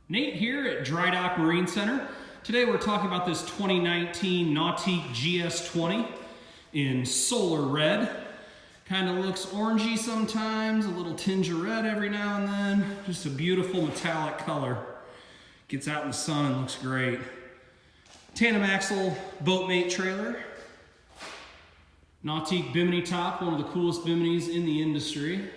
Nate here at Dry Dock Marine Center. Today we're talking about this 2019 Nautique GS20 in solar red. Kind of looks orangey sometimes, a little tinge of red every now and then. Just a beautiful metallic color. Gets out in the sun and looks great. Tandem axle boatmate trailer. Nautique Bimini top, one of the coolest Biminis in the industry.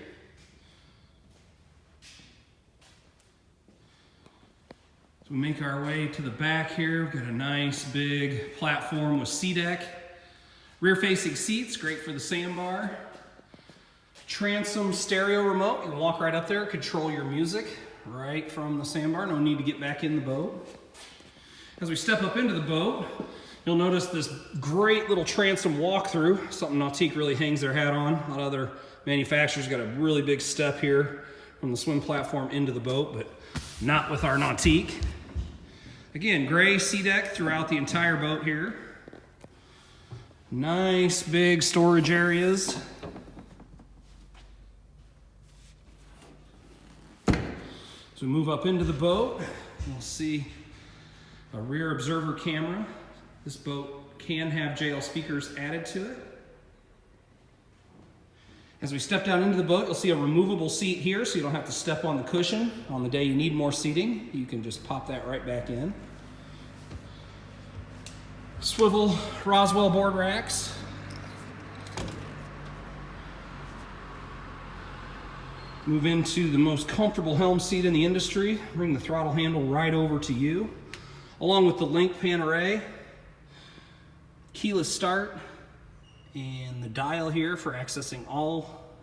We make our way to the back here. We've got a nice big platform with C-deck. Rear-facing seats, great for the sandbar. Transom stereo remote. You can walk right up there, control your music right from the sandbar. No need to get back in the boat. As we step up into the boat, you'll notice this great little transom walk-through, something Nautique really hangs their hat on. A lot of other manufacturers got a really big step here from the swim platform into the boat, but not with our Nautique. Again, gray C-deck throughout the entire boat here. Nice big storage areas. As we move up into the boat, you'll see a rear observer camera. This boat can have JL speakers added to it. As we step down into the boat, you'll see a removable seat here, so you don't have to step on the cushion. On the day you need more seating, you can just pop that right back in. Swivel Roswell board racks. Move into the most comfortable helm seat in the industry. Bring the throttle handle right over to you, along with the link pan array, keyless start, and the dial here for accessing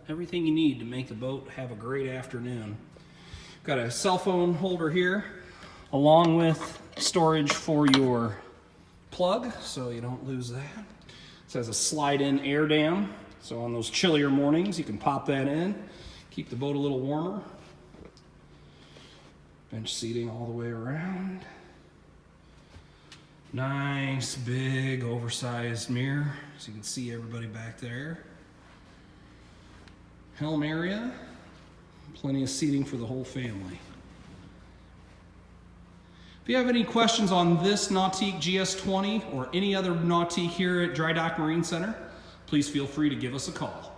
everything you need to make the boat have a great afternoon. Got a cell phone holder here, along with storage for your plug, so you don't lose that. It has a slide-in air dam, so on those chillier mornings you can pop that in, keep the boat a little warmer. Bench seating all the way around. Nice big oversized mirror so you can see everybody back there. Helm area, plenty of seating for the whole family. If you have any questions on this Nautique GS20 or any other Nautique here at Dry Dock Marine Center, please feel free to give us a call.